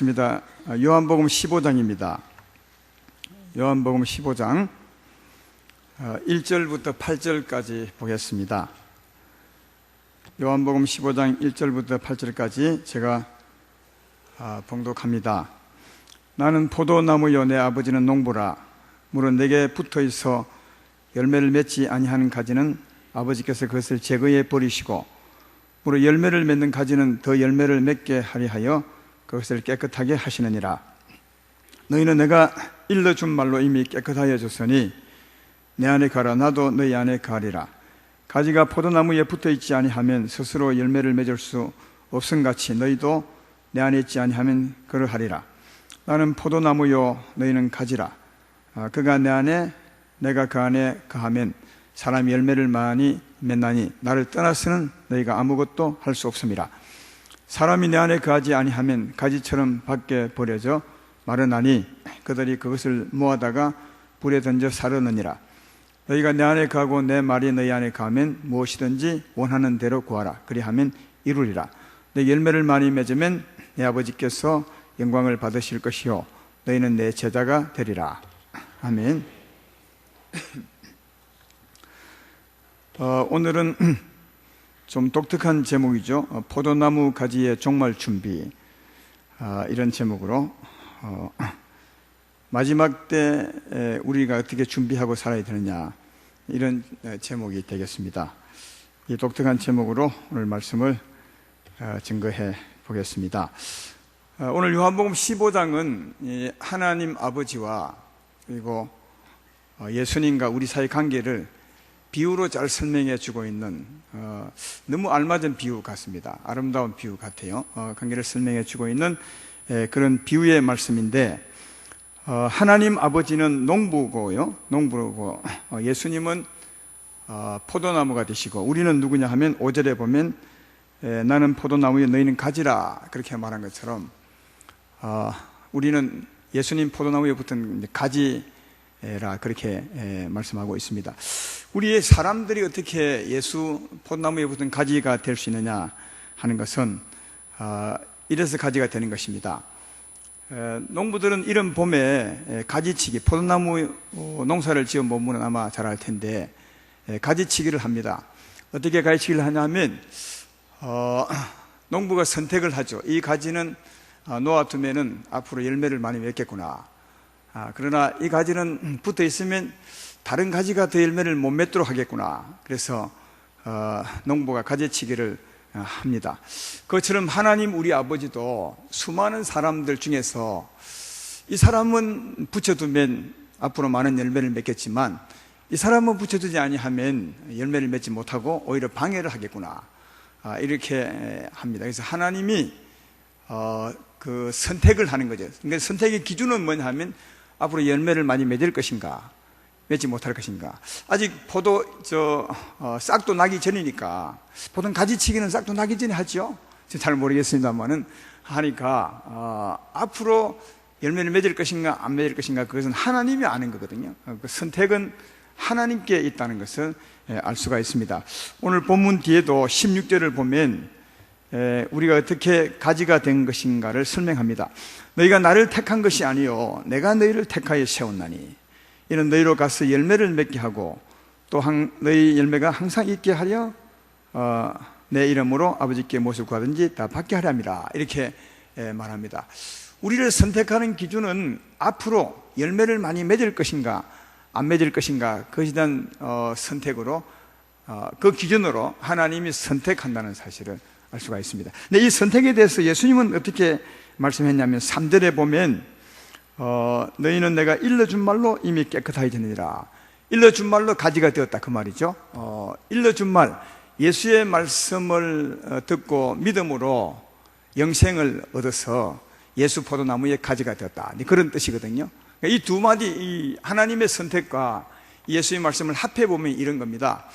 입니다. 요한복음 15장입니다. 요한복음 15장 1절부터 8절까지 보겠습니다. 요한복음 15장 1절부터 8절까지 제가 봉독합니다. 나는 포도나무요 내 아버지는 농부라. 물은 내게 붙어있어 열매를 맺지 아니하는 가지는 아버지께서 그것을 제거해 버리시고, 물어 열매를 맺는 가지는 더 열매를 맺게 하리 하여 그것을 깨끗하게 하시느니라. 너희는 내가 일러준 말로 이미 깨끗하여 줬으니 내 안에 가라, 나도 너희 안에 가리라. 가지가 포도나무에 붙어있지 아니하면 스스로 열매를 맺을 수 없음같이 너희도 내 안에 있지 아니하면 그러하리라. 나는 포도나무요 너희는 가지라. 그가 내 안에 내가 그 안에 거하면 사람이 열매를 많이 맺나니 나를 떠나서는 너희가 아무것도 할 수 없음이라. 사람이 내 안에 거하지 아니하면 가지처럼 밖에 버려져 마르나니 그들이 그것을 모아다가 불에 던져 사르느니라. 너희가 내 안에 거하고 내 말이 너희 안에 거하면 무엇이든지 원하는 대로 구하라. 그리하면 이루리라. 내 열매를 많이 맺으면 내 아버지께서 영광을 받으실 것이요 너희는 내 제자가 되리라. 아멘. 오늘은 좀 독특한 제목이죠. 포도나무 가지의 종말 준비, 이런 제목으로 마지막 때 우리가 어떻게 준비하고 살아야 되느냐, 이런 제목이 되겠습니다. 이 독특한 제목으로 오늘 말씀을 증거해 보겠습니다. 오늘 요한복음 15장은 하나님 아버지와 그리고 예수님과 우리 사이 관계를 비유로 잘 설명해 주고 있는 너무 알맞은 비유 같습니다. 아름다운 비유 같아요. 관계를 설명해 주고 있는 그런 비유의 말씀인데, 하나님 아버지는 농부고요, 농부고 예수님은 포도나무가 되시고, 우리는 누구냐 하면 5절에 보면 나는 포도나무에 너희는 가지라 그렇게 말한 것처럼 우리는 예수님 포도나무에 붙은 가지라 그렇게 말씀하고 있습니다. 우리의 사람들이 어떻게 예수 포도나무에 붙은 가지가 될 수 있느냐 하는 것은 이래서 가지가 되는 것입니다. 농부들은 이른 봄에 가지치기, 포도나무 농사를 지은 몸은 아마 잘 알 텐데 가지치기를 합니다. 어떻게 가지치기를 하냐면 농부가 선택을 하죠. 이 가지는 놓아두면은 앞으로 열매를 많이 맺겠구나. 그러나 이 가지는 붙어 있으면 다른 가지가 더 열매를 못 맺도록 하겠구나. 그래서 농부가 가지치기를 합니다. 그것처럼 하나님 우리 아버지도 수많은 사람들 중에서 이 사람은 붙여두면 앞으로 많은 열매를 맺겠지만 이 사람은 붙여두지 아니하면 열매를 맺지 못하고 오히려 방해를 하겠구나, 이렇게 합니다. 그래서 하나님이 그 선택을 하는 거죠. 그러니까 선택의 기준은 뭐냐 하면 앞으로 열매를 많이 맺을 것인가, 맺지 못할 것인가. 아직 싹도 나기 전이니까, 보통 가지치기는 싹도 나기 전에 하죠. 잘 모르겠습니다만은 하니까 앞으로 열매를 맺을 것인가 안 맺을 것인가, 그것은 하나님이 아는 거거든요. 그 선택은 하나님께 있다는 것을 알 수가 있습니다. 오늘 본문 뒤에도 16절을 보면 우리가 어떻게 가지가 된 것인가를 설명합니다. 너희가 나를 택한 것이 아니요 내가 너희를 택하여 세웠나니 이는 너희로 가서 열매를 맺게 하고 또 너희 열매가 항상 있게 하려 내 이름으로 아버지께 무엇을 구하든지 다 받게 하려 함이라, 이렇게 말합니다. 우리를 선택하는 기준은 앞으로 열매를 많이 맺을 것인가 안 맺을 것인가, 그것에 대한 선택으로, 그 기준으로 하나님이 선택한다는 사실을 알 수가 있습니다. 근데 이 선택에 대해서 예수님은 어떻게 말씀했냐면 3절에 보면 너희는 내가 일러준 말로 이미 깨끗하게 되느니라. 일러준 말로 가지가 되었다, 그 말이죠. 일러준 말, 예수의 말씀을 듣고 믿음으로 영생을 얻어서 예수 포도나무의 가지가 되었다, 그런 뜻이거든요. 이 두 마디, 이 하나님의 선택과 예수의 말씀을 합해보면 이런 겁니다.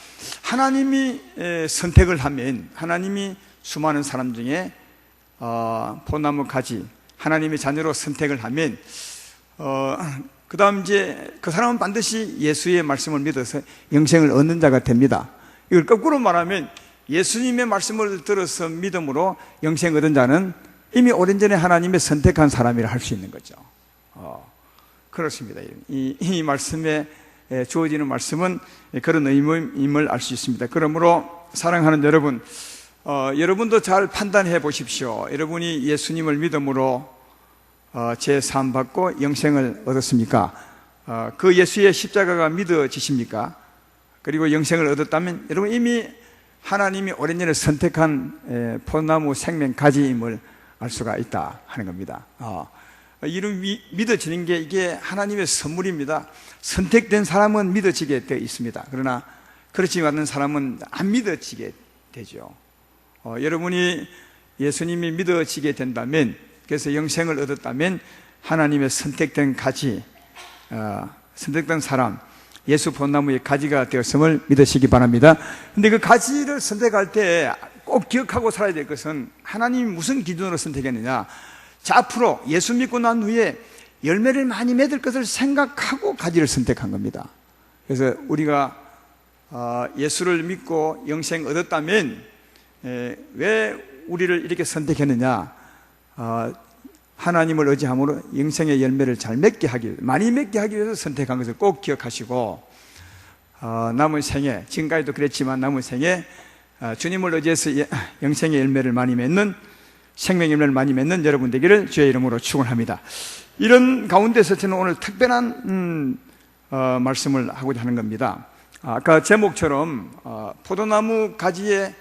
하나님이 선택을 하면, 하나님이 수많은 사람 중에 포도나무 가지, 하나님의 자녀로 선택을 하면 그 다음 이제 그 사람은 반드시 예수의 말씀을 믿어서 영생을 얻는 자가 됩니다. 이걸 거꾸로 말하면 예수님의 말씀을 들어서 믿음으로 영생을 얻은 자는 이미 오랜전에 하나님의 선택한 사람이라 할 수 있는 거죠. 그렇습니다. 이 말씀에 주어지는 말씀은 그런 의미임을 알 수 있습니다. 그러므로 사랑하는 여러분, 여러분도 잘 판단해 보십시오. 여러분이 예수님을 믿음으로 제3 받고 영생을 얻었습니까? 그 예수의 십자가가 믿어지십니까? 그리고 영생을 얻었다면 여러분 이미 하나님이 오랜전에 선택한 포도나무 생명 가지임을 알 수가 있다 하는 겁니다. 이런 믿어지는 게 이게 하나님의 선물입니다. 선택된 사람은 믿어지게 되어 있습니다. 그러나 그렇지 않은 사람은 안 믿어지게 되죠. 여러분이 예수님이 믿어지게 된다면, 그래서 영생을 얻었다면 하나님의 선택된 가지, 선택된 사람, 예수 포도나무의 가지가 되었음을 믿으시기 바랍니다. 근데 그 가지를 선택할 때 꼭 기억하고 살아야 될 것은 하나님이 무슨 기준으로 선택했느냐. 자, 앞으로 예수 믿고 난 후에 열매를 많이 맺을 것을 생각하고 가지를 선택한 겁니다. 그래서 우리가 예수를 믿고 영생 얻었다면 왜 우리를 이렇게 선택했느냐. 하나님을 의지함으로 영생의 열매를 잘 맺게 하기 위해서, 많이 맺게 하기 위해서 선택한 것을 꼭 기억하시고, 남은 생에, 지금까지도 그랬지만 남은 생에 주님을 의지해서 영생의 열매를 많이 맺는, 생명의 열매를 많이 맺는 여러분 되기를 주의 이름으로 축원합니다. 이런 가운데서 저는 오늘 특별한 말씀을 하고자 하는 겁니다. 아까 제목처럼 포도나무 가지의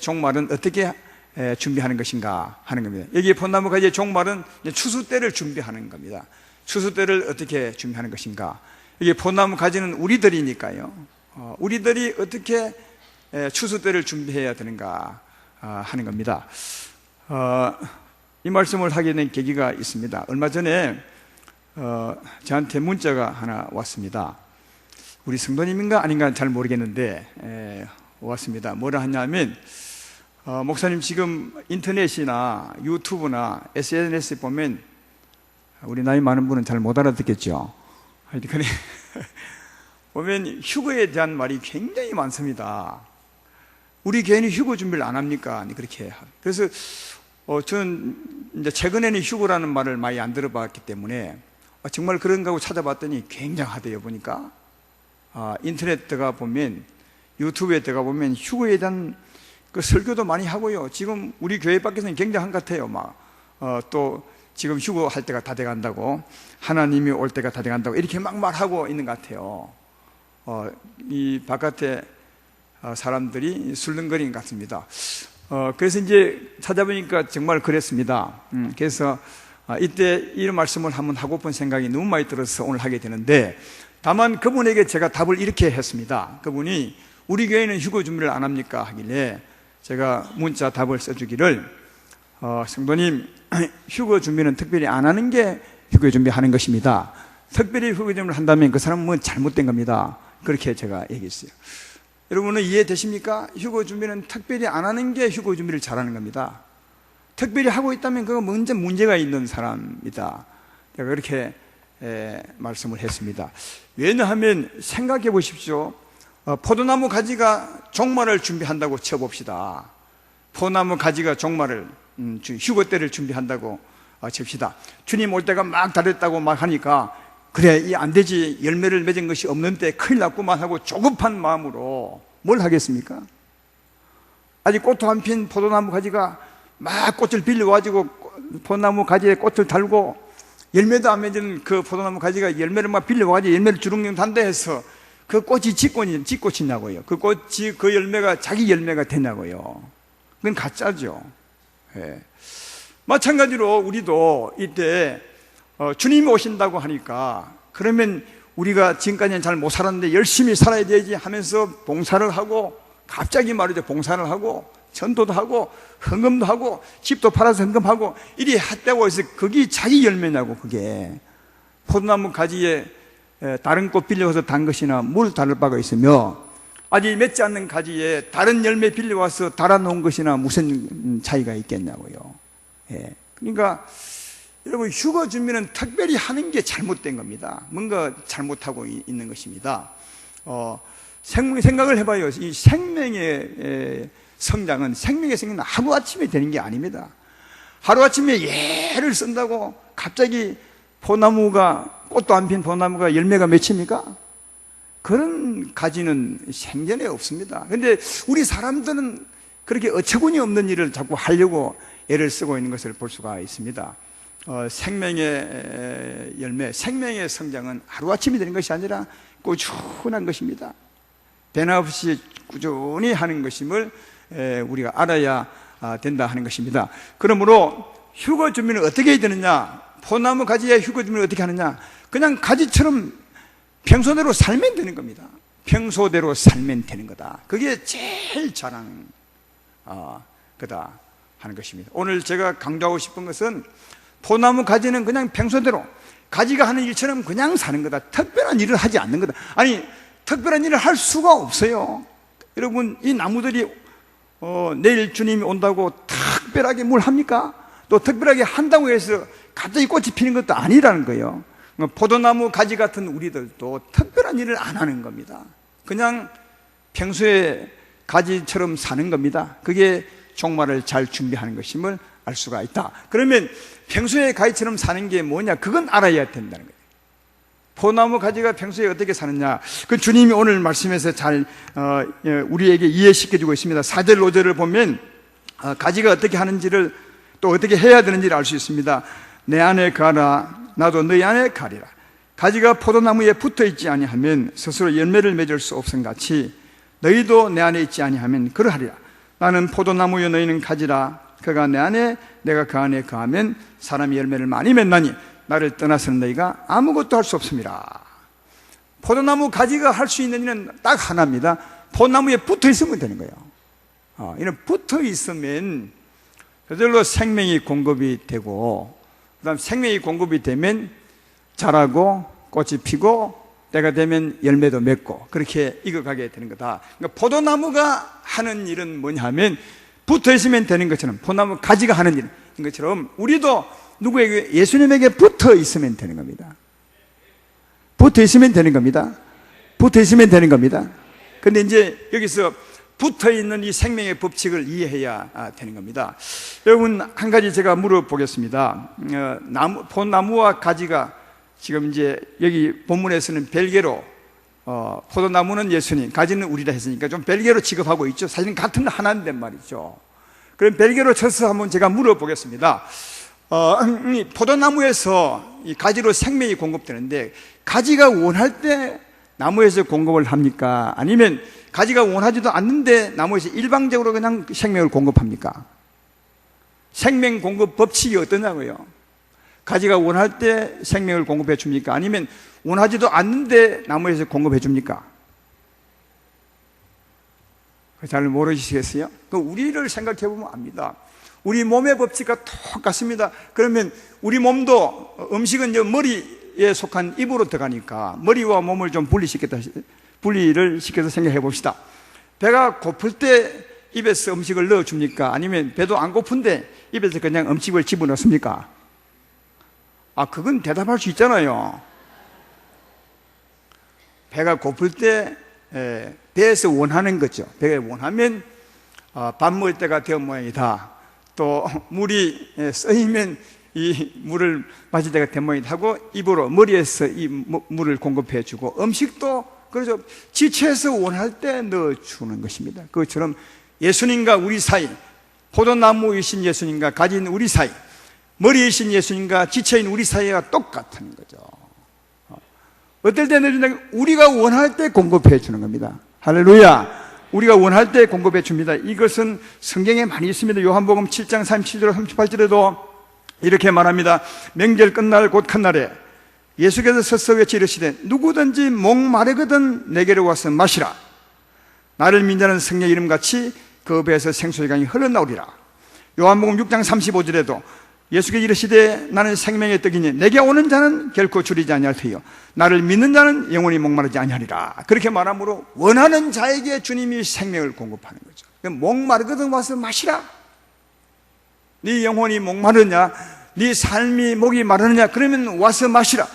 종말은 어떻게 준비하는 것인가 하는 겁니다. 여기 포도나무 가지의 종말은 추수 때를 준비하는 겁니다. 추수 때를 어떻게 준비하는 것인가. 여기 포도나무 가지는 우리들이니까요. 우리들이 어떻게 추수 때를 준비해야 되는가 하는 겁니다. 이 말씀을 하게 된 계기가 있습니다. 얼마 전에 저한테 문자가 하나 왔습니다. 우리 성도님인가 아닌가 잘 모르겠는데 왔습니다. 뭐라 하냐면, 목사님 지금 인터넷이나 유튜브나 SNS에 보면, 우리 나이 많은 분은 잘 못 알아듣겠죠. 하여튼 보면 휴거에 대한 말이 굉장히 많습니다. 우리 교회는 휴거 준비를 안 합니까? 그렇게. 그래서 저는 이제 최근에는 휴거라는 말을 많이 안 들어봤기 때문에 정말 그런가 하고 찾아봤더니 굉장하대요. 보니까 인터넷 들어가 보면, 유튜브에 들어가 보면 휴거에 대한 그 설교도 많이 하고요. 지금 우리 교회 밖에서는 굉장한 것 같아요. 또 지금 휴거할 때가 다 돼간다고, 하나님이 올 때가 다 돼간다고 이렇게 막 말하고 있는 것 같아요. 이 바깥에 사람들이 술렁거리는 것 같습니다. 그래서 이제 찾아보니까 정말 그랬습니다. 그래서 이때 이런 말씀을 한번 하고픈 생각이 너무 많이 들어서 오늘 하게 되는데, 다만 그분에게 제가 답을 이렇게 했습니다. 그분이 우리 교회는 휴거 준비를 안 합니까? 하길래 제가 문자 답을 써주기를, 성도님, 휴거 준비는 특별히 안 하는 게 휴거 준비하는 것입니다. 특별히 휴거 준비를 한다면 그 사람은 잘못된 겁니다. 그렇게 제가 얘기했어요. 여러분은 이해되십니까? 휴거 준비는 특별히 안 하는 게 휴거 준비를 잘하는 겁니다. 특별히 하고 있다면 그거 먼저 문제가 있는 사람이다. 제가 그렇게 말씀을 했습니다. 왜냐하면 생각해 보십시오. 포도나무 가지가 종말을 준비한다고 쳐봅시다. 포도나무 가지가 종말을, 휴거 때를 준비한다고 칩시다. 주님 올 때가 막 다랬다고 막 하니까, 그래, 이 안 되지, 열매를 맺은 것이 없는데 큰일 났구만 하고 조급한 마음으로 뭘 하겠습니까? 아직 꽃도 안 핀 포도나무 가지가 막 꽃을 빌려가지고 포도나무 가지에 꽃을 달고 열매도 안 맺은 그 포도나무 가지가 열매를 막 빌려가지고 열매를 주렁주렁 단다 해서 그 꽃이 지꽃이냐고요. 그 꽃이, 그 열매가 자기 열매가 되냐고요. 그건 가짜죠. 예. 마찬가지로 우리도 이때 주님이 오신다고 하니까, 그러면 우리가 지금까지는 잘 못 살았는데 열심히 살아야 되지 하면서 봉사를 하고, 갑자기 말이죠, 봉사를 하고 전도도 하고 헌금도 하고 집도 팔아서 헌금하고 이리 했다고 해서 그게 자기 열매냐고. 그게 포도나무 가지에 다른 꽃 빌려와서 단 것이나 뭘 다를 바가 있으며, 아직 맺지 않는 가지에 다른 열매 빌려와서 달아놓은 것이나 무슨 차이가 있겠냐고요. 예. 그러니까 여러분, 휴거 준비는 특별히 하는 게 잘못된 겁니다. 뭔가 잘못하고 있는 것입니다. 생각을 해봐요. 이 생명의 성장은, 생명의 성장은 하루아침에 되는 게 아닙니다. 하루아침에 예를 쓴다고 갑자기 포나무가, 꽃도 안 핀 포나무가 열매가 맺힙니까? 그런 가지는 생전에 없습니다. 그런데 우리 사람들은 그렇게 어처구니 없는 일을 자꾸 하려고 애를 쓰고 있는 것을 볼 수가 있습니다. 생명의 열매, 생명의 성장은 하루아침이 되는 것이 아니라 꾸준한 것입니다. 변함없이 꾸준히 하는 것임을 우리가 알아야 된다 하는 것입니다. 그러므로 휴거 준비는 어떻게 해야 되느냐? 포나무 가지에 휴거 준비를 어떻게 하느냐? 그냥 가지처럼 평소대로 살면 되는 겁니다. 평소대로 살면 되는 거다. 그게 제일 잘하는 거다 하는 것입니다. 오늘 제가 강조하고 싶은 것은 포나무 가지는 그냥 평소대로 가지가 하는 일처럼 그냥 사는 거다. 특별한 일을 하지 않는 거다. 아니, 특별한 일을 할 수가 없어요. 여러분, 이 나무들이 내일 주님이 온다고 특별하게 뭘 합니까? 또 특별하게 한다고 해서 갑자기 꽃이 피는 것도 아니라는 거예요. 포도나무 가지 같은 우리들도 특별한 일을 안 하는 겁니다. 그냥 평소에 가지처럼 사는 겁니다. 그게 종말을 잘 준비하는 것임을 알 수가 있다. 그러면 평소에 가지처럼 사는 게 뭐냐? 그건 알아야 된다는 거예요. 포나무 가지가 평소에 어떻게 사느냐? 그 주님이 오늘 말씀에서 잘 우리에게 이해시켜주고 있습니다. 4절 5절을 보면 가지가 어떻게 하는지를 또 어떻게 해야 되는지를 알 수 있습니다. 내 안에 가라, 나도 너희 안에 가리라. 가지가 포도나무에 붙어있지 아니하면 스스로 열매를 맺을 수 없음 같이 너희도 내 안에 있지 아니하면 그러하리라. 나는 포도나무여 너희는 가지라. 그가 내 안에 내가 그 안에 거하면 사람이 열매를 많이 맺나니 나를 떠나서는 너희가 아무것도 할 수 없습니다. 포도나무 가지가 할 수 있는 일은 딱 하나입니다. 포도나무에 붙어 있으면 되는 거예요. 이는 붙어 있으면 그들로 생명이 공급이 되고, 그 다음 생명이 공급이 되면 자라고 꽃이 피고 때가 되면 열매도 맺고 그렇게 익어가게 되는 거다. 그러니까 포도나무가 하는 일은 뭐냐 하면 붙어 있으면 되는 것처럼, 포도나무 가지가 하는 일인 것처럼 우리도 누구에게, 예수님에게 붙어 있으면 되는 겁니다. 붙어 있으면 되는 겁니다. 붙어 있으면 되는 겁니다. 근데 이제 여기서 붙어 있는 이 생명의 법칙을 이해해야 되는 겁니다. 여러분, 한 가지 제가 물어보겠습니다. 포도나무와 가지가 지금 이제 여기 본문에서는 별개로, 포도나무는 예수님, 가지는 우리라 했으니까 좀 별개로 취급하고 있죠. 사실은 같은 하나인데 말이죠. 그럼 별개로 쳐서 한번 제가 물어보겠습니다. 포도나무에서 이 가지로 생명이 공급되는데, 가지가 원할 때 나무에서 공급을 합니까? 아니면 가지가 원하지도 않는데 나무에서 일방적으로 그냥 생명을 공급합니까? 생명 공급 법칙이 어떠냐고요? 가지가 원할 때 생명을 공급해 줍니까? 아니면 원하지도 않는데 나무에서 공급해 줍니까? 잘 모르시겠어요? 우리를 생각해 보면 압니다. 우리 몸의 법칙과 똑같습니다. 그러면 우리 몸도 음식은 머리에 속한 입으로 들어가니까 머리와 몸을 좀 분리를 시켜서 생각해 봅시다. 배가 고플 때 입에서 음식을 넣어줍니까? 아니면 배도 안 고픈데 입에서 그냥 음식을 집어넣습니까? 그건 대답할 수 있잖아요. 배가 고플 때 배에서 원하는 거죠. 배가 원하면 밥 먹을 때가 되어 모양이다. 또 물이 쓰이면 이 물을 마실 때가 된 모양이다 하고 입으로, 머리에서 이 물을 공급해 주고, 음식도 그래서 지체해서 원할 때 넣어주는 것입니다. 그것처럼 예수님과 우리 사이, 포도나무이신 예수님과 가진 우리 사이, 머리이신 예수님과 지체인 우리 사이가 똑같은 거죠. 어떨 때는 우리가 원할 때 공급해 주는 겁니다. 할렐루야. 우리가 원할 때 공급해 줍니다. 이것은 성경에 많이 있습니다. 요한복음 7장 37절 38절에도 이렇게 말합니다. 명절 끝날 곧 큰 날에 예수께서 서서 외쳐 이르시되 누구든지 목마르거든 내게로 와서 마시라. 나를 믿는 자는 성령 이름같이 그 배에서 생수의 강이 흘러나오리라. 요한복음 6장 35절에도 예수께서 이르시되 나는 생명의 떡이니 내게 오는 자는 결코 줄이지 아니할 터이요 나를 믿는 자는 영원히 목마르지 아니하리라. 그렇게 말하므로 원하는 자에게 주님이 생명을 공급하는 거죠. 목마르거든 와서 마시라. 네 영혼이 목마르냐, 네 삶이 목이 마르느냐, 그러면 와서 마시라.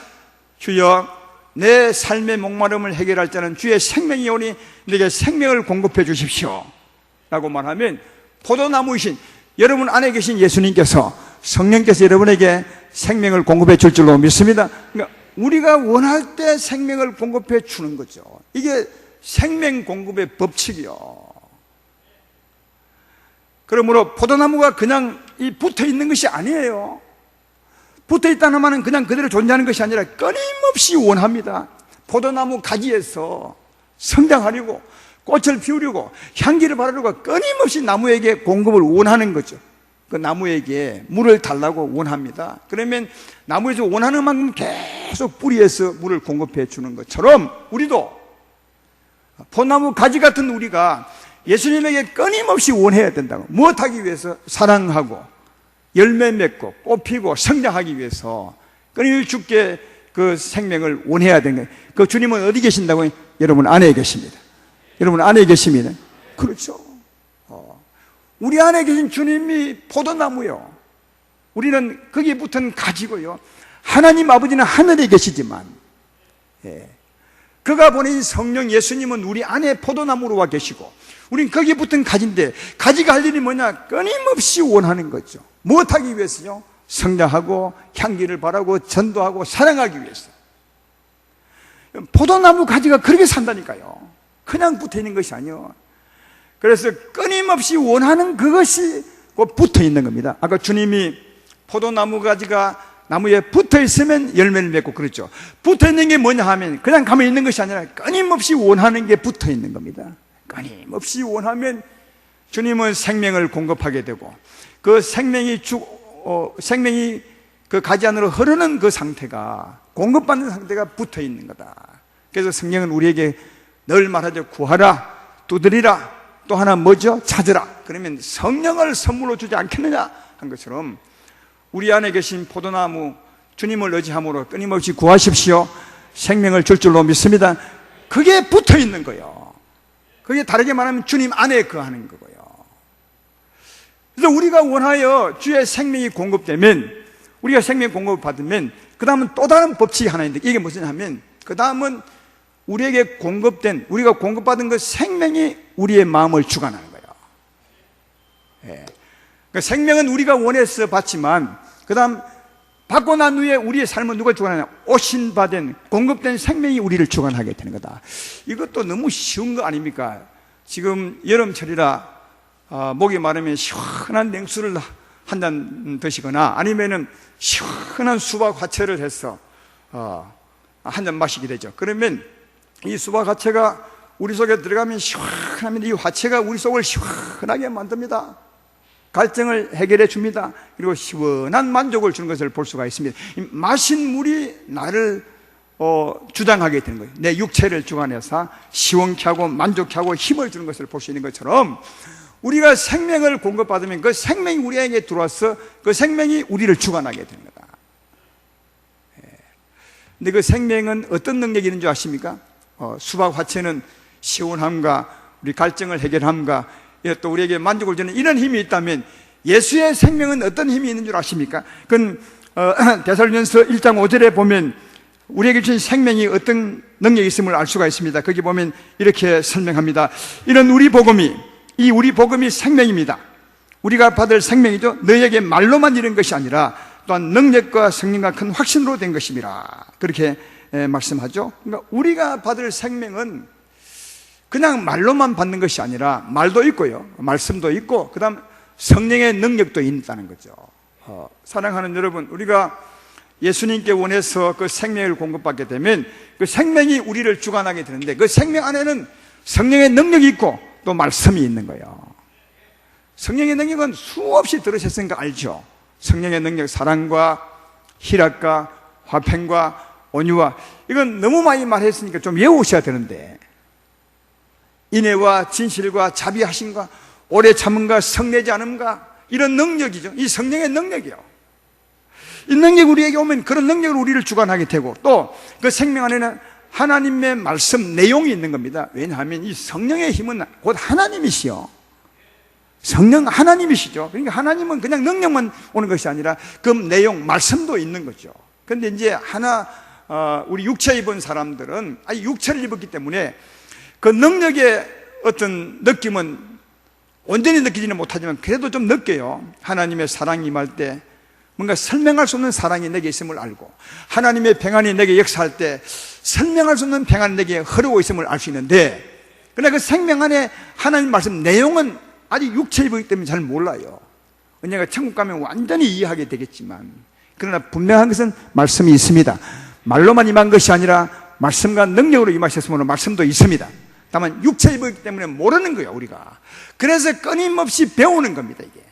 주여, 내 삶의 목마름을 해결할 자는 주의 생명이 오니 내게 생명을 공급해 주십시오 라고 말하면, 포도나무이신 여러분 안에 계신 예수님께서 성령께서 여러분에게 생명을 공급해 줄 줄로 믿습니다. 그러니까 우리가 원할 때 생명을 공급해 주는 거죠. 이게 생명 공급의 법칙이요. 그러므로 포도나무가 그냥 붙어 있는 것이 아니에요. 붙어 있다는 말은 그냥 그대로 존재하는 것이 아니라 끊임없이 원합니다. 포도나무 가지에서 성장하려고, 꽃을 피우려고, 향기를 바르려고 끊임없이 나무에게 공급을 원하는 거죠. 그 나무에게 물을 달라고 원합니다. 그러면 나무에서 원하는 만큼 계속 뿌리에서 물을 공급해 주는 것처럼 우리도 포도나무 가지 같은 우리가 예수님에게 끊임없이 원해야 된다고. 무엇하기 위해서? 사랑하고 열매 맺고 꽃 피고 성장하기 위해서 끊임없이 주께 그 생명을 원해야 되는 거예요. 그 주님은 어디 계신다고요? 여러분 안에 계십니다. 여러분 안에 계십니다. 그렇죠. 우리 안에 계신 주님이 포도나무요. 우리는 거기에 붙은 가지고요. 하나님 아버지는 하늘에 계시지만 그가 보내신 성령 예수님은 우리 안에 포도나무로 와 계시고 우린 거기에 붙은 가지인데 가지가 할 일이 뭐냐? 끊임없이 원하는 거죠. 무엇하기 위해서요? 성장하고 향기를 바라고 전도하고 사랑하기 위해서. 포도나무 가지가 그렇게 산다니까요. 그냥 붙어 있는 것이 아니에요. 그래서 끊임없이 원하는 그것이 붙어 있는 겁니다. 아까 주님이 포도나무 가지가 나무에 붙어 있으면 열매를 맺고 그렇죠. 붙어 있는 게 뭐냐 하면 그냥 가만히 있는 것이 아니라 끊임없이 원하는 게 붙어 있는 겁니다. 끊임없이 원하면 주님은 생명을 공급하게 되고 그 생명이 그 가지 안으로 흐르는 그 상태가 공급받는 상태가 붙어 있는 거다. 그래서 성령은 우리에게 늘 말하죠. 구하라, 두드리라, 또 하나 뭐죠? 찾으라. 그러면 성령을 선물로 주지 않겠느냐 한 것처럼 우리 안에 계신 포도나무 주님을 의지함으로 끊임없이 구하십시오. 생명을 줄 줄로 믿습니다. 그게 붙어 있는 거예요. 그게 다르게 말하면 주님 안에 거하는 거고요. 그래서 우리가 원하여 주의 생명이 공급되면, 우리가 생명 공급을 받으면 그 다음은 또 다른 법칙이 하나 있는데 이게 무슨 하면 그 다음은 우리에게 공급된, 우리가 공급받은 그 생명이 우리의 마음을 주관하는 거예요. 그러니까 생명은 우리가 원해서 받지만 그 다음 받고 난 후에 우리의 삶은 누가 주관하냐? 오신받은 공급된 생명이 우리를 주관하게 되는 거다. 이것도 너무 쉬운 거 아닙니까? 지금 여름철이라 목이 마르면 시원한 냉수를 한 잔 드시거나 아니면은 시원한 수박 화채를 해서 한 잔 마시게 되죠. 그러면 이 수박 화채가 우리 속에 들어가면 시원하면 이 화채가 우리 속을 시원하게 만듭니다. 갈증을 해결해 줍니다. 그리고 시원한 만족을 주는 것을 볼 수가 있습니다. 마신 물이 나를 주장하게 되는 거예요. 내 육체를 주관해서 시원케 하고 만족케 하고 힘을 주는 것을 볼 수 있는 것처럼 우리가 생명을 공급받으면 그 생명이 우리에게 들어와서 그 생명이 우리를 주관하게 되는 거다. 근데 그 생명은 어떤 능력이 있는 줄 아십니까? 수박 화채는 시원함과 우리 갈증을 해결함과 또 우리에게 만족을 주는 이런 힘이 있다면 예수의 생명은 어떤 힘이 있는 줄 아십니까? 그건 데살로니가서 1장 5절에 보면 우리에게 주신 생명이 어떤 능력이 있음을 알 수가 있습니다. 거기 보면 이렇게 설명합니다. 이런 우리 복음이 생명입니다. 우리가 받을 생명이죠. 너희에게 말로만 이런 것이 아니라 또한 능력과 성령과 큰 확신으로 된 것입니다. 그렇게 말씀하죠. 그러니까 우리가 받을 생명은 그냥 말로만 받는 것이 아니라 말도 있고요, 말씀도 있고 그 다음 성령의 능력도 있다는 거죠. 사랑하는 여러분, 우리가 예수님께 원해서 그 생명을 공급받게 되면 그 생명이 우리를 주관하게 되는데 그 생명 안에는 성령의 능력이 있고 또 말씀이 있는 거예요. 성령의 능력은 수없이 들으셨으니까 알죠. 성령의 능력, 사랑과 희락과 화평과 온유와, 이건 너무 많이 말했으니까 좀 외우셔야 되는데, 인애와 진실과 자비하심과 오래 참음과 성내지 않음과, 이런 능력이죠. 이 성령의 능력이요. 이 능력이 우리에게 오면 그런 능력으로 우리를 주관하게 되고, 또 그 생명 안에는 하나님의 말씀 내용이 있는 겁니다. 왜냐하면 이 성령의 힘은 곧 하나님이시요, 성령 하나님이시죠. 그러니까 하나님은 그냥 능력만 오는 것이 아니라 그 내용, 말씀도 있는 거죠. 그런데 이제 우리 육체 입은 사람들은 육체를 입었기 때문에 그 능력의 어떤 느낌은 온전히 느끼지는 못하지만 그래도 좀 느껴요. 하나님의 사랑이 임할 때, 뭔가 설명할 수 없는 사랑이 내게 있음을 알고, 하나님의 평안이 내게 역사할 때 설명할 수 없는 평안이 내게 흐르고 있음을 알 수 있는데, 그러나 그 생명 안에 하나님 말씀 내용은 아직 육체이기 때문에 잘 몰라요. 언젠가 천국 가면 완전히 이해하게 되겠지만, 그러나 분명한 것은 말씀이 있습니다. 말로만 임한 것이 아니라 말씀과 능력으로 임하셨으므로 말씀도 있습니다. 다만 육체이기 때문에 모르는 거예요, 우리가. 그래서 끊임없이 배우는 겁니다, 이게.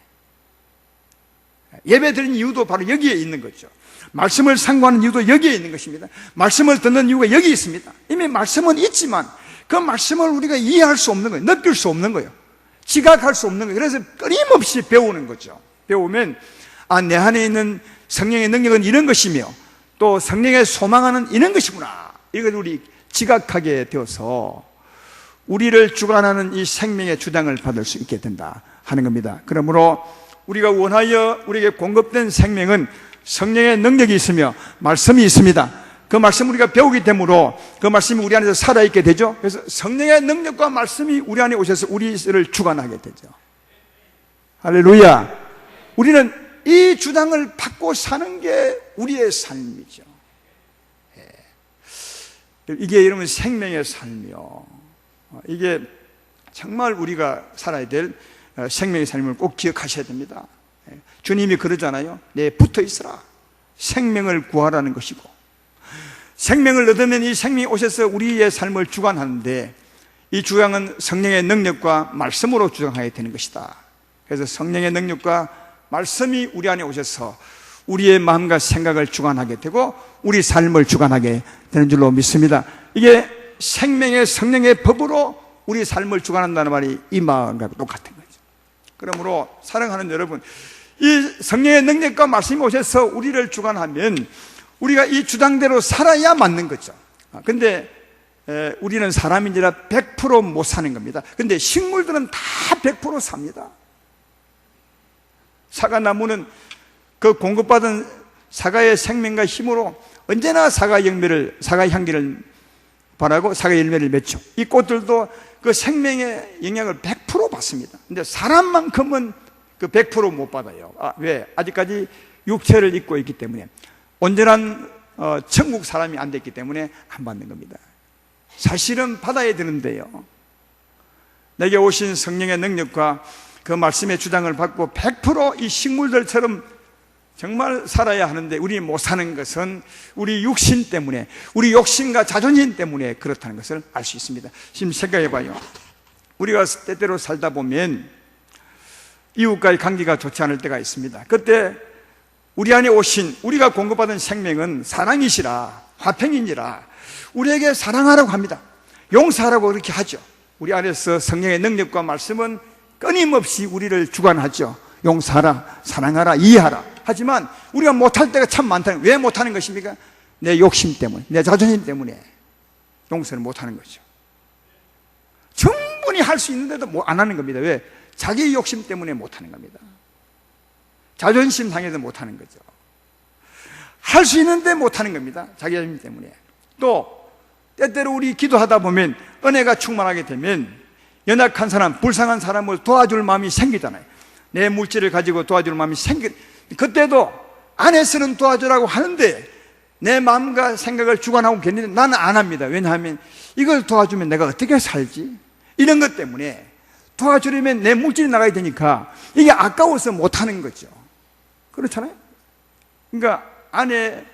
예배 드리는 이유도 바로 여기에 있는 거죠. 말씀을 상고하는 이유도 여기에 있는 것입니다. 말씀을 듣는 이유가 여기 있습니다. 이미 말씀은 있지만 그 말씀을 우리가 이해할 수 없는 거예요. 느낄 수 없는 거예요. 지각할 수 없는 거예요. 그래서 끊임없이 배우는 거죠. 배우면 내 안에 있는 성령의 능력은 이런 것이며 또 성령의 소망하는 이런 것이구나, 이걸 우리 지각하게 되어서 우리를 주관하는 이 생명의 주장을 받을 수 있게 된다 하는 겁니다. 그러므로 우리가 원하여 우리에게 공급된 생명은 성령의 능력이 있으며 말씀이 있습니다. 그 말씀 우리가 배우기 때문에 그 말씀이 우리 안에서 살아있게 되죠. 그래서 성령의 능력과 말씀이 우리 안에 오셔서 우리를 주관하게 되죠. 할렐루야. 우리는 이 주장을 받고 사는 게 우리의 삶이죠. 이게 여러분 생명의 삶이요, 이게 정말 우리가 살아야 될 생명의 삶을 꼭 기억하셔야 됩니다. 주님이 그러잖아요. 내 붙어 있으라. 생명을 구하라는 것이고, 생명을 얻으면 이 생명이 오셔서 우리의 삶을 주관하는데, 이 주장은 성령의 능력과 말씀으로 주장하게 되는 것이다. 그래서 성령의 능력과 말씀이 우리 안에 오셔서 우리의 마음과 생각을 주관하게 되고 우리 삶을 주관하게 되는 줄로 믿습니다. 이게 생명의 성령의 법으로 우리 삶을 주관한다는 말이 이 마음과 똑같은 거죠. 그러므로 사랑하는 여러분, 이 성령의 능력과 말씀이 오셔서 우리를 주관하면 우리가 이 주장대로 살아야 맞는 거죠. 근데 우리는 사람인지라 100% 못 사는 겁니다. 근데 식물들은 다 100% 삽니다. 사과나무는 그 공급받은 사과의 생명과 힘으로 언제나 사과 향기를 발하고 사과 열매를 맺죠. 이 꽃들도 그 생명의 영향을 100% 받습니다. 근데 사람만큼은 그 100% 못 받아요. 왜? 아직까지 육체를 입고 있기 때문에, 온전한 천국 사람이 안 됐기 때문에 안 받는 겁니다. 사실은 받아야 되는데요, 내게 오신 성령의 능력과 그 말씀의 주장을 받고 100% 이 식물들처럼 정말 살아야 하는데 우리 못 사는 것은 우리 육신 때문에, 우리 욕심과 자존심 때문에 그렇다는 것을 알 수 있습니다. 지금 생각해 봐요. 우리가 때때로 살다 보면 이웃과의 관계가 좋지 않을 때가 있습니다. 그때 우리 안에 오신, 우리가 공급받은 생명은 사랑이시라, 화평이니라 우리에게 사랑하라고 합니다. 용서하라고 그렇게 하죠. 우리 안에서 성령의 능력과 말씀은 끊임없이 우리를 주관하죠. 용서하라, 사랑하라, 이해하라. 하지만 우리가 못할 때가 참 많다는 거예요. 왜 못하는 것입니까? 내 욕심 때문에, 내 자존심 때문에 용서를 못하는 거죠. 충분히 할 수 있는데도 안 하는 겁니다. 왜? 자기 욕심 때문에 못하는 겁니다. 자존심 상해서 못하는 거죠. 할 수 있는데 못하는 겁니다. 자기 자존심 때문에. 또 때때로 우리 기도하다 보면 은혜가 충만하게 되면 연약한 사람, 불쌍한 사람을 도와줄 마음이 생기잖아요. 내 물질을 가지고 도와줄 마음이 그때도 안에서는 도와주라고 하는데 내 마음과 생각을 주관하고 계는데 나는 안 합니다. 왜냐하면 이걸 도와주면 내가 어떻게 살지? 이런 것 때문에 도와주려면 내 물질이 나가야 되니까 이게 아까워서 못하는 거죠. 그렇잖아요. 그러니까 안에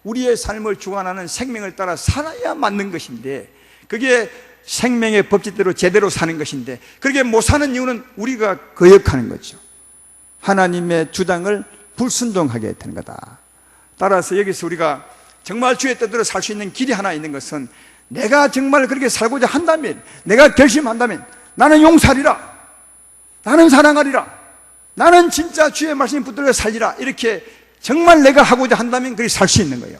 우리의 삶을 주관하는 생명을 따라 살아야 맞는 것인데, 그게 생명의 법칙대로 제대로 사는 것인데, 그렇게 못 사는 이유는 우리가 거역하는 거죠. 하나님의 주장을 불순종하게 되는 거다. 따라서 여기서 우리가 정말 주의 뜻대로 살 수 있는 길이 하나 있는 것은, 내가 정말 그렇게 살고자 한다면, 내가 결심한다면 나는 용서하리라, 나는 사랑하리라, 나는 진짜 주의 말씀에 붙들려 살리라, 이렇게 정말 내가 하고자 한다면 그렇게 살 수 있는 거예요.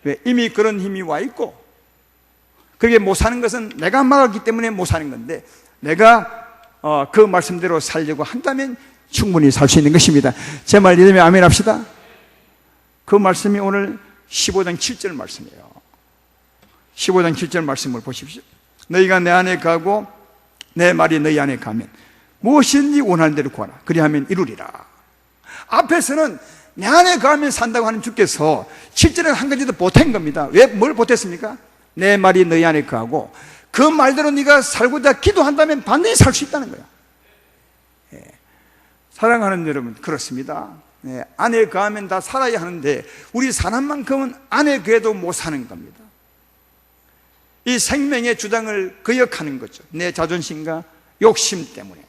왜? 이미 그런 힘이 와 있고, 그게 못 사는 것은 내가 막았기 때문에 못 사는 건데, 내가 그 말씀대로 살려고 한다면 충분히 살 수 있는 것입니다. 제 말 믿으면 아멘 합시다. 그 말씀이 오늘 15장 7절 말씀이에요. 15장 7절 말씀을 보십시오. 너희가 내 안에 가고 내 말이 너희 안에 가면 무엇이든지 원하는 대로 구하라. 그리하면 이루리라. 앞에서는 내 안에 거하면 산다고 하는 주께서 실제로는 한 가지도 보탠 겁니다. 왜, 뭘 보탰습니까? 내 말이 너희 안에 거하고 그 말대로 네가 살고자 기도한다면 반드시 살 수 있다는 거예요. 예. 사랑하는 여러분, 그렇습니다. 예. 안에 거하면 다 살아야 하는데 우리 사람만큼은 안에 거해도 못 사는 겁니다. 이 생명의 주장을 거역하는 거죠. 내 자존심과 욕심 때문에.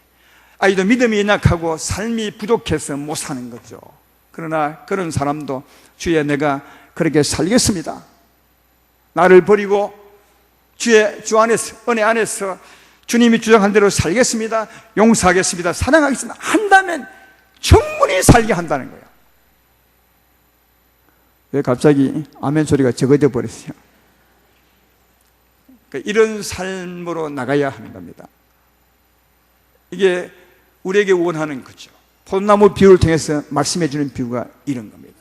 아이도 믿음이 연약하고 삶이 부족해서 못 사는 거죠. 그러나 그런 사람도 주여 내가 그렇게 살겠습니다. 나를 버리고 주 안에서, 은혜 안에서 주님이 주장한 대로 살겠습니다. 용서하겠습니다. 사랑하겠습니다. 한다면 충분히 살게 한다는 거예요. 왜 갑자기 아멘 소리가 적어져 버렸어요? 이런 삶으로 나가야 하는 겁니다. 이게 우리에게 원하는 거죠. 포도나무 비유를 통해서 말씀해 주는 비유가 이런 겁니다.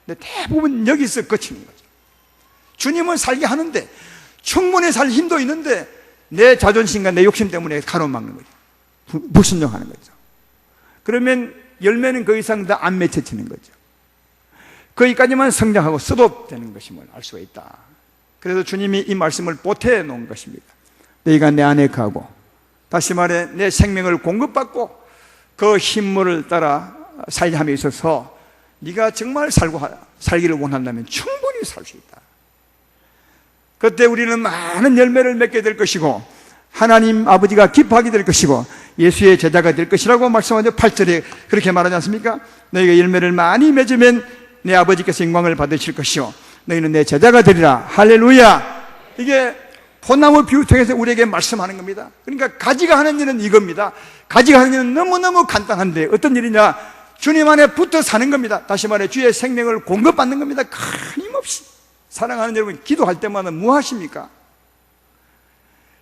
근데 대부분 여기서 그치는 거죠. 주님은 살게 하는데 충분히 살 힘도 있는데 내 자존심과 내 욕심 때문에 가로막는 거죠. 불순종하는 거죠. 그러면 열매는 그 이상 더 안 맺혀지는 거죠. 거기까지만 성장하고 써도 되는 것임을 알 수가 있다. 그래서 주님이 이 말씀을 보태 놓은 것입니다. 너희가 내 안에 거하고, 다시 말해 내 생명을 공급받고 그 힘물을 따라 살게 함에 있어서 네가 정말 살기를 원한다면 충분히 살 수 있다. 그때 우리는 많은 열매를 맺게 될 것이고 하나님 아버지가 기뻐하게 될 것이고 예수의 제자가 될 것이라고 말씀하죠. 8절에 그렇게 말하지 않습니까? 너희가 열매를 많이 맺으면 내 아버지께서 영광을 받으실 것이요 너희는 내 제자가 되리라. 할렐루야. 이게 포도나무 비유 통해서 우리에게 말씀하는 겁니다. 그러니까 가지가 하는 일은 이겁니다. 가지가 하는 일은 너무너무 간단한데 어떤 일이냐? 주님 안에 붙어 사는 겁니다. 다시 말해 주의 생명을 공급받는 겁니다. 끊임없이. 사랑하는 여러분, 기도할 때마다 뭐 하십니까?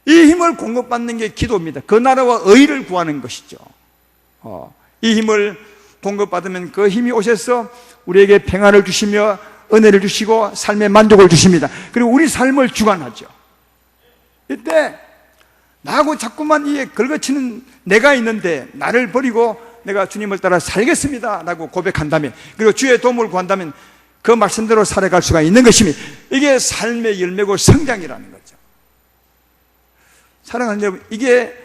이 힘을 공급받는 게 기도입니다. 그 나라와 의를 구하는 것이죠. 이 힘을 공급받으면 그 힘이 오셔서 우리에게 평안을 주시며 은혜를 주시고 삶의 만족을 주십니다. 그리고 우리 삶을 주관하죠. 이때 나하고 자꾸만 이에 걸거치는 내가 있는데 나를 버리고 내가 주님을 따라 살겠습니다 라고 고백한다면, 그리고 주의 도움을 구한다면 그 말씀대로 살아갈 수가 있는 것입니다. 이게 삶의 열매고 성장이라는 거죠. 사랑하는 여러분, 이게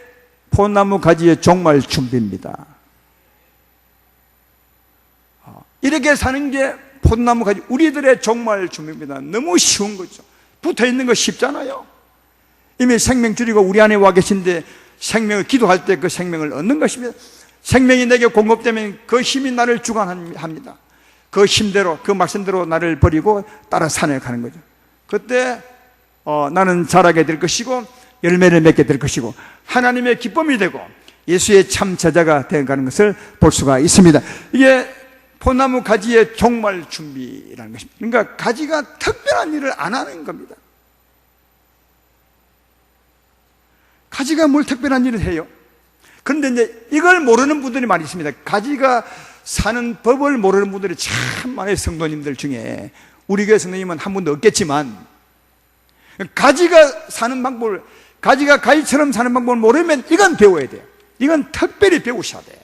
포도나무 가지의 종말 준비입니다. 이렇게 사는 게 포도나무 가지, 우리들의 종말 준비입니다. 너무 쉬운 거죠. 붙어있는 거 쉽잖아요. 이미 생명 줄이고 우리 안에 와 계신데 생명을 기도할 때 그 생명을 얻는 것입니다. 생명이 내게 공급되면 그 힘이 나를 주관합니다. 그 힘대로, 그 말씀대로 나를 버리고 따라 살아가는 거죠. 그때 나는 자라게 될 것이고 열매를 맺게 될 것이고 하나님의 기쁨이 되고 예수의 참 제자가 되어가는 것을 볼 수가 있습니다. 이게 포도나무 가지의 종말 준비라는 것입니다. 그러니까 가지가 특별한 일을 안 하는 겁니다. 가지가 뭘 특별한 일을 해요? 그런데 이제 이걸 모르는 분들이 많이 있습니다. 가지가 사는 법을 모르는 분들이 참 많아요. 성도님들 중에. 우리 교회 성도님은 한 분도 없겠지만 가지가 사는 방법을, 가지가 가지처럼 사는 방법을 모르면 이건 배워야 돼요. 이건 특별히 배우셔야 돼.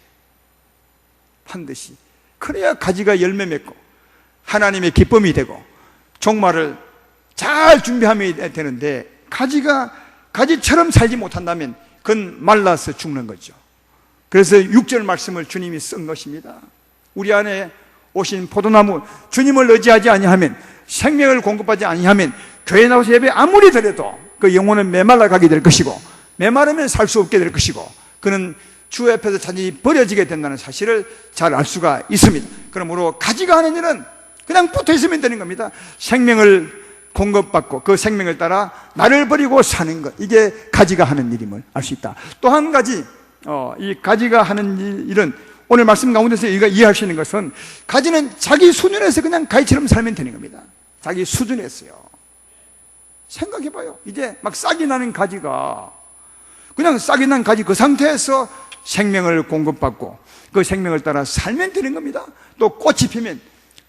반드시. 그래야 가지가 열매 맺고 하나님의 기쁨이 되고 종말을 잘 준비하면 되는데, 가지가 가지처럼 살지 못한다면 그건 말라서 죽는 거죠. 그래서 6절 말씀을 주님이 쓴 것입니다. 우리 안에 오신 포도나무, 주님을 의지하지 아니하면, 생명을 공급하지 아니하면 교회 나와서 예배 아무리 드려도 그 영혼은 메말라 가게 될 것이고, 메마르면 살 수 없게 될 것이고, 그는 주 앞에서 자신이 버려지게 된다는 사실을 잘 알 수가 있습니다. 그러므로 가지가 하는 일은 그냥 붙어 있으면 되는 겁니다. 생명을 공급받고 그 생명을 따라 나를 버리고 사는 것, 이게 가지가 하는 일임을 알 수 있다. 또 한 가지, 이 가지가 하는 일은 오늘 말씀 가운데서 우리가 이해할 수 있는 것은, 가지는 자기 수준에서 그냥 가지처럼 살면 되는 겁니다. 자기 수준에서요. 생각해봐요. 이제 막 싹이 나는 가지가, 그냥 싹이 난 가지 그 상태에서 생명을 공급받고 그 생명을 따라 살면 되는 겁니다. 또 꽃이 피면,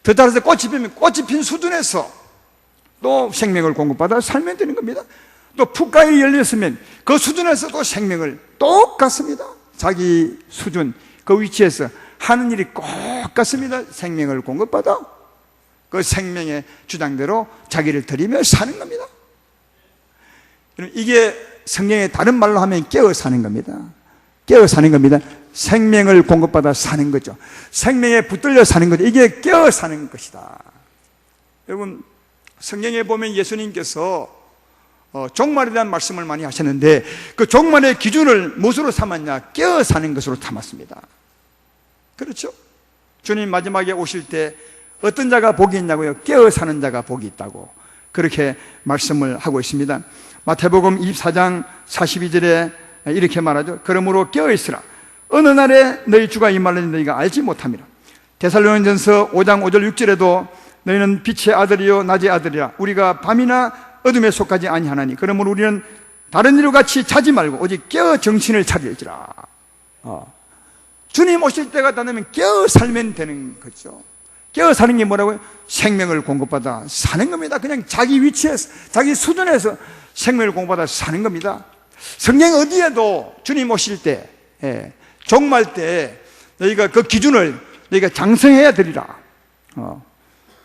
더 따라서 꽃이 피면 꽃이 핀 수준에서 또 생명을 공급받아 살면 되는 겁니다. 또 풋가일이 열렸으면 그 수준에서 또 생명을 똑같습니다. 자기 수준, 그 위치에서 하는 일이 꼭 같습니다. 생명을 공급받아 그 생명의 주장대로 자기를 드리며 사는 겁니다. 이게 성경의 다른 말로 하면 깨어 사는 겁니다. 깨어 사는 겁니다. 생명을 공급받아 사는 거죠. 생명에 붙들려 사는 거죠. 이게 깨어 사는 것이다. 여러분, 성경에 보면 예수님께서 종말에 대한 말씀을 많이 하셨는데 그 종말의 기준을 무엇으로 삼았냐? 깨어 사는 것으로 삼았습니다. 그렇죠? 주님 마지막에 오실 때 어떤 자가 복이 있냐고요? 깨어 사는 자가 복이 있다고 그렇게 말씀을 하고 있습니다. 마태복음 24장 42절에 이렇게 말하죠. 그러므로 깨어 있으라. 어느 날에 너희 주가 임하는지 너희가 알지 못함이라. 데살로니가전서 5장 5절 6절에도 너희는 빛의 아들이요 낮의 아들이라. 우리가 밤이나 어둠에 속하지 아니하나니 그러므로 우리는 다른 이와 같이 자지 말고 오직 깨어 정신을 차릴지라. 주님 오실 때가 다 되면 깨어 살면 되는 거죠. 깨어 사는 게 뭐라고요? 생명을 공급받아 사는 겁니다. 그냥 자기 위치에서 자기 수준에서 생명을 공급받아 사는 겁니다. 성경 어디에도 주님 오실 때 종말 때 너희가 그 기준을 너희가 장성해야 되리라,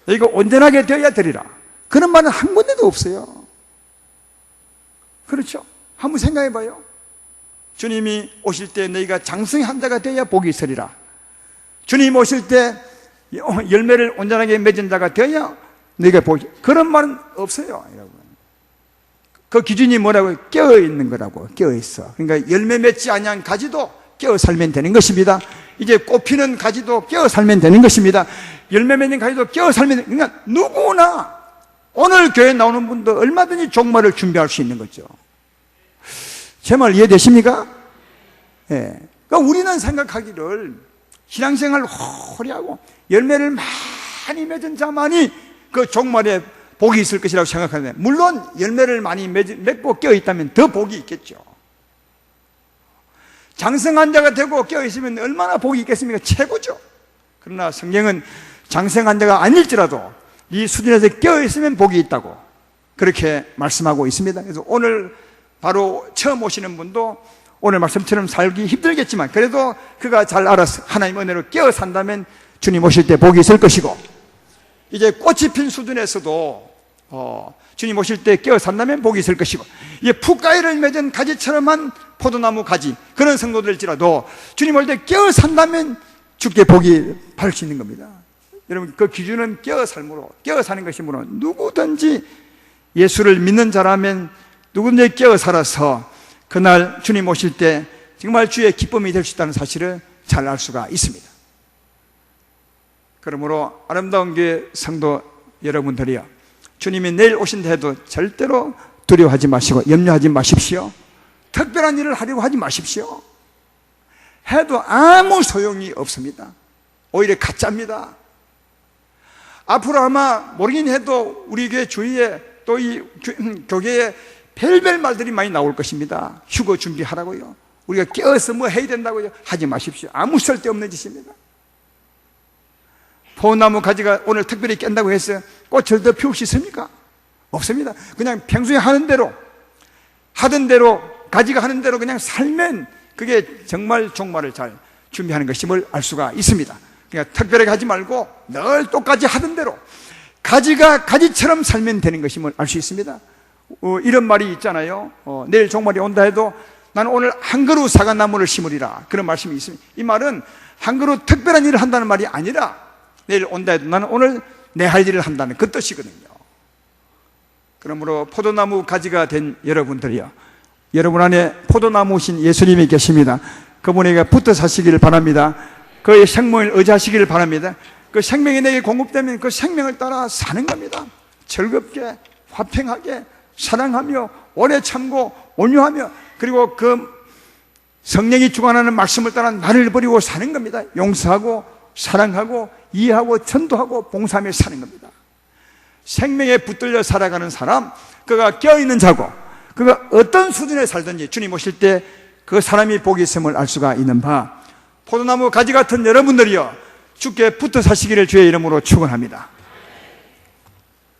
너희가 온전하게 되어야 되리라, 그런 말은 한 군데도 없어요. 그렇죠? 한번 생각해 봐요. 주님이 오실 때 너희가 장성한 자가 되어야 복이 있으리라. 주님 오실 때 열매를 온전하게 맺은 자가 되어야 너희가 복이, 그런 말은 없어요, 여러분. 그 기준이 뭐라고요? 깨어 있는 거라고. 깨어 있어. 그러니까 열매 맺지 아니한 가지도 깨어 살면 되는 것입니다. 이제 꽃피는 가지도 깨어 살면 되는 것입니다. 열매 맺는 가지도 깨어 살면, 그러니까 누구나 오늘 교회에 나오는 분도 얼마든지 종말을 준비할 수 있는 거죠. 제 말 이해되십니까? 예. 그러니까 우리는 생각하기를 신앙생활을 오래 하고 열매를 많이 맺은 자만이 그 종말에 복이 있을 것이라고 생각하는데, 물론 열매를 많이 맺고 깨어있다면 더 복이 있겠죠. 장성한 자가 되고 깨어있으면 얼마나 복이 있겠습니까? 최고죠. 그러나 성경은 장성한 자가 아닐지라도 이 수준에서 깨어있으면 복이 있다고 그렇게 말씀하고 있습니다. 그래서 오늘 바로 처음 오시는 분도 오늘 말씀처럼 살기 힘들겠지만 그래도 그가 잘 알아서 하나님 은혜로 깨어 산다면 주님 오실 때 복이 있을 것이고, 이제 꽃이 핀 수준에서도 주님 오실 때 깨어 산다면 복이 있을 것이고, 이게 풋가위를 맺은 가지처럼한 포도나무 가지 그런 성도들일지라도 주님 올 때 깨어 산다면 주께 복이 받을 수 있는 겁니다. 여러분, 그 기준은 깨어 삶으로, 깨어 사는 것이므로 누구든지 예수를 믿는 자라면 누구든지 깨어 살아서 그날 주님 오실 때 정말 주의 기쁨이 될 수 있다는 사실을 잘 알 수가 있습니다. 그러므로 아름다운 교회 성도 여러분들이요, 주님이 내일 오신다 해도 절대로 두려워하지 마시고 염려하지 마십시오. 특별한 일을 하려고 하지 마십시오. 해도 아무 소용이 없습니다. 오히려 가짜입니다. 앞으로 아마 모르긴 해도 우리 교회 주위에 또 이 교계에 별별 말들이 많이 나올 것입니다. 휴거 준비하라고요, 우리가 깨어서 뭐 해야 된다고요, 하지 마십시오. 아무 쓸데없는 짓입니다. 포나무 가지가 오늘 특별히 깬다고 해서 꽃을 더 피울 수 있습니까? 없습니다. 그냥 평소에 하는 대로 가지가 하는 대로 그냥 살면 그게 정말 종말을 잘 준비하는 것임을 알 수가 있습니다. 그러니까 특별하게 하지 말고 늘 똑같이 하던 대로 가지가 가지처럼 살면 되는 것임을 알 수 있습니다. 이런 말이 있잖아요. 내일 종말이 온다 해도 나는 오늘 한 그루 사과나무를 심으리라, 그런 말씀이 있습니다. 이 말은 한 그루 특별한 일을 한다는 말이 아니라 내일 온다 해도 나는 오늘 내 할 일을 한다는 그 뜻이거든요. 그러므로 포도나무 가지가 된 여러분들이요, 여러분 안에 포도나무신 예수님이 계십니다. 그분에게 붙어 사시기를 바랍니다. 그의 생명을 의지하시기를 바랍니다. 그 생명이 내게 공급되면 그 생명을 따라 사는 겁니다. 즐겁게 화평하게 사랑하며 오래 참고 온유하며, 그리고 그 성령이 주관하는 말씀을 따라 나를 버리고 사는 겁니다. 용서하고 사랑하고 이해하고 전도하고 봉사하며 사는 겁니다. 생명에 붙들려 살아가는 사람, 그가 깨어있는 자고 그가 어떤 수준에 살든지 주님 오실 때 그 사람이 복이 있음을 알 수가 있는 바, 포도나무 가지 같은 여러분들이여 주께 붙어 사시기를 주의 이름으로 축원합니다.